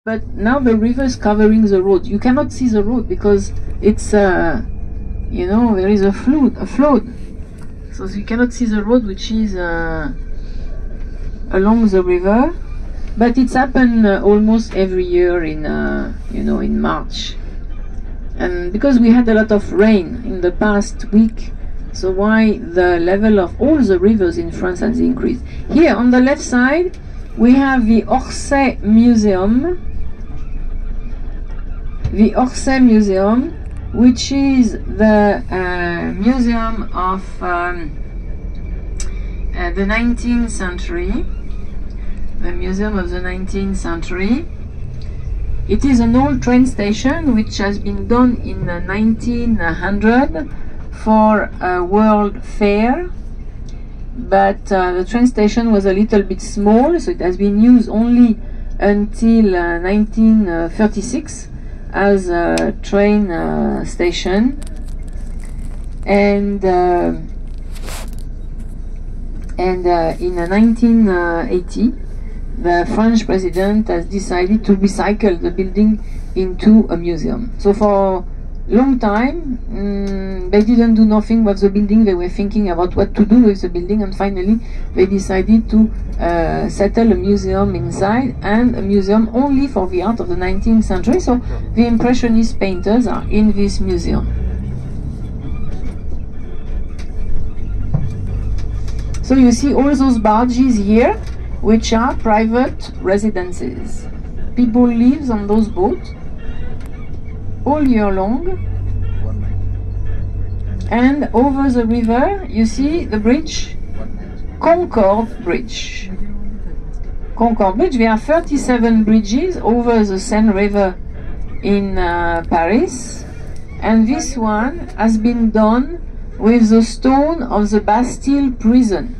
but now the river is covering the road. You cannot see the road because it's you know, there is a flood, so you cannot see the road which is along the river. But it's happened almost every year in you know, in March, and because we had a lot of rain in the past week, so why the level of all the rivers in France has increased. Here on the left side we have the Orsay Museum. The Orsay Museum, which is the museum of the 19th century. The museum of the 19th century. It is an old train station which has been done in 1900 for a World Fair, but the train station was a little bit small, so it has been used only until 1936 as a train station, and in 1980 the French president has decided to recycle the building into a museum. So for a long time they didn't do nothing with the building. They were thinking about what to do with the building, and finally they decided to settle a museum inside, and a museum only for the art of the 19th century. So the Impressionist painters are in this museum. So you see all those barges here, which are private residences. People live on those boats all year long. And over the river you see the bridge, Concorde Bridge. Concorde Bridge. There are 37 bridges over the Seine River in Paris, and this one has been done with the stone of the Bastille prison.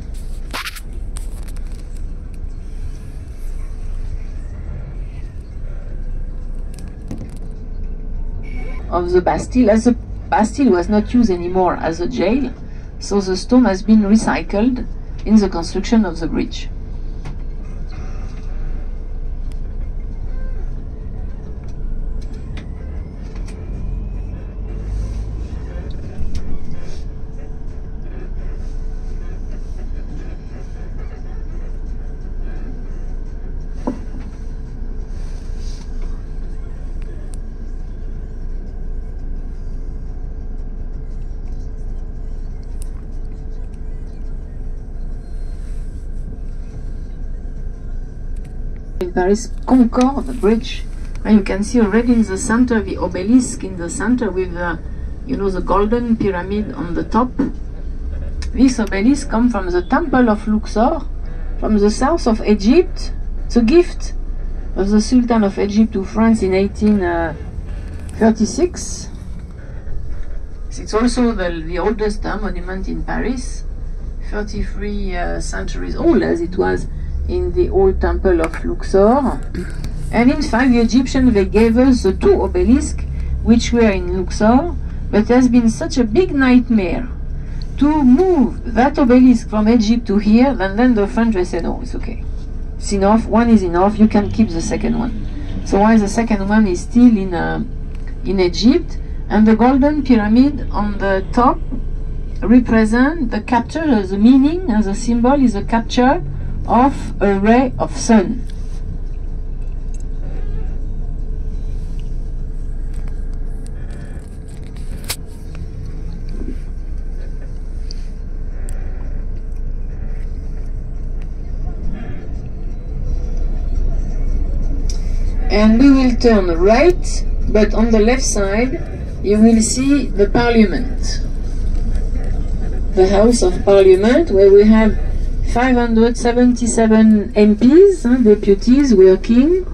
Of the Bastille, as the Bastille was not used anymore as a jail, so the stone has been recycled in the construction of the bridge. In Paris, Concorde Bridge, and you can see already in the center the obelisk in the center with you know, the golden pyramid on the top. This obelisk comes from the temple of Luxor, from the south of Egypt. It's a gift of the Sultan of Egypt to France in 1836. It's also the oldest monument in Paris, 33 centuries old as it was in the old temple of Luxor. And in fact the Egyptians, they gave us the two obelisks which were in Luxor, but it has been such a big nightmare to move that obelisk from Egypt to here, and then the French, they said, no, it's okay, it's enough, one is enough, you can keep the second one. So while the second one is still in Egypt, and the golden pyramid on the top represent the capture, the meaning as a symbol is a capture of a ray of sun. And we will turn right, but on the left side you will see the Parliament, the House of Parliament, where we have 577 MPs, deputies working.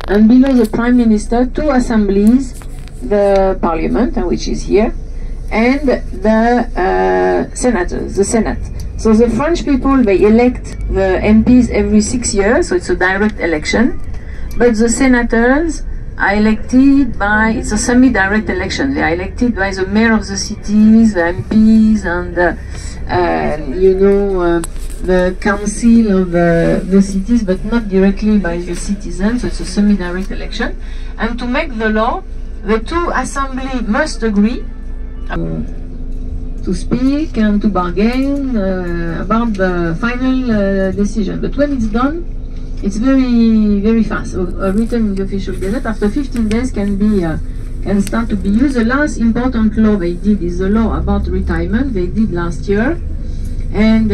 And below the Prime Minister, two assemblies, the Parliament, which is here, and the senators, the Senate. So the French people, they elect the MPs every 6 years, so it's a direct election. But the senators, are elected by, it's a semi-direct election. They are elected by the mayor of the cities, the MPs, and the council of the cities, but not directly by the citizens. So it's a semi-direct election. And to make the law, the two assemblies must agree to speak and to bargain about the final decision. But when it's done, it's very, very fast. Written in the official gazette, after 15 days can start to be used. The last important law they did is the law about retirement. They did last year, and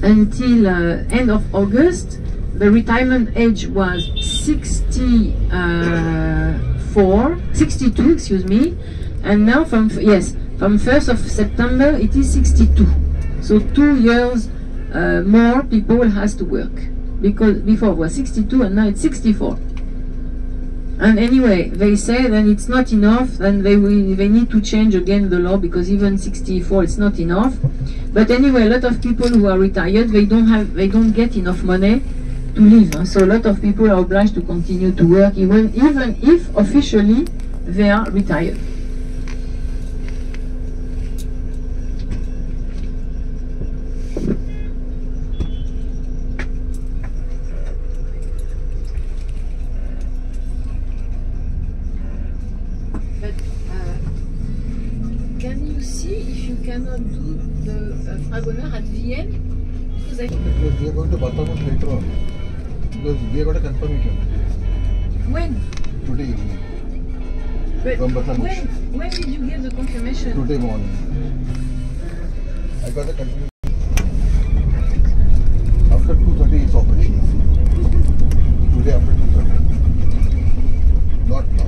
until end of August, the retirement age was 62, excuse me, and now from 1st of September it is 62. So 2 years more people has to work, because before it was 62 and now it's 64. And anyway, they say then it's not enough, then they need to change again the law, because even 64 it's not enough. But anyway, a lot of people who are retired, they don't get enough money to live. So a lot of people are obliged to continue to work even if officially they are retired. Can you see if you cannot do the Fragonard at Vienne? Because we are going to Batamus later on. Because we got a confirmation. When? Today evening. But from Batamus. When did you get the confirmation? Today morning. I got the confirmation. After 2:30 it's operational. Today after 2:30. Not now.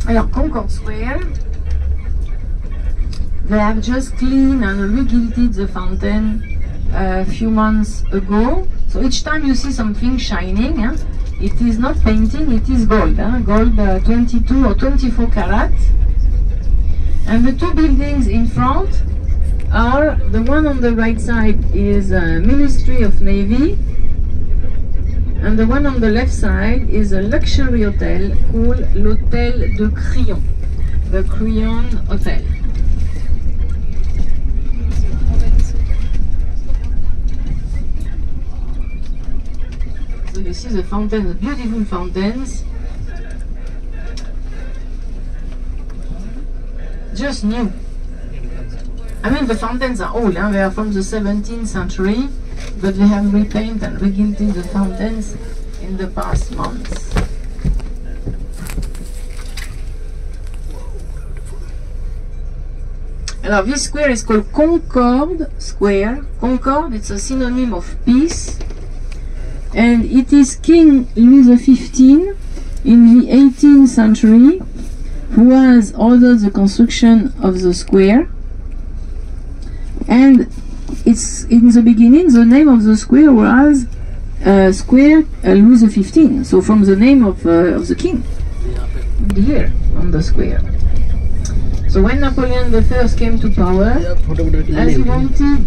Alors, Concord Square, they have just cleaned and regilded the fountain a few months ago. So each time you see something shining, it is not painting, it is gold. Gold 22 or 24 karat. And the two buildings in front are, the one on the right side is Ministry of Navy, and the one on the left side is a luxury hotel called l'Hôtel de Crillon, the Crillon Hotel. So you see the fountains, the beautiful fountains, just new. I mean, the fountains are old, they are from the 17th century, but they have repainted and regilded the fountains in the past months. Now, this square is called Concord Square. Concord, it's a synonym of peace, and it is King Louis XV in the 18th century who has ordered the construction of the square. And it's in the beginning, the name of the square was Square Louis XV, so from the name of the king, here on the square. So when Napoleon I came to power, as he wanted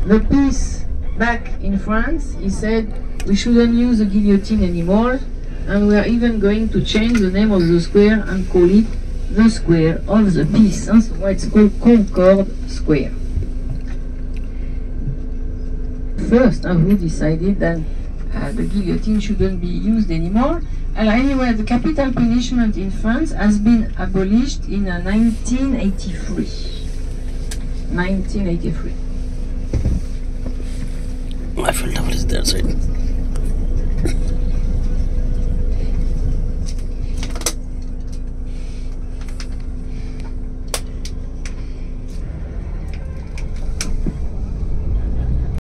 the peace back in France, he said we shouldn't use the guillotine anymore, and we are even going to change the name of the square and call it the Square of the Peace. So it's called Concord Square. First, who decided that the guillotine shouldn't be used anymore. Anyway, the capital punishment in France has been abolished in 1983. 1983. Eiffel Tower is there side.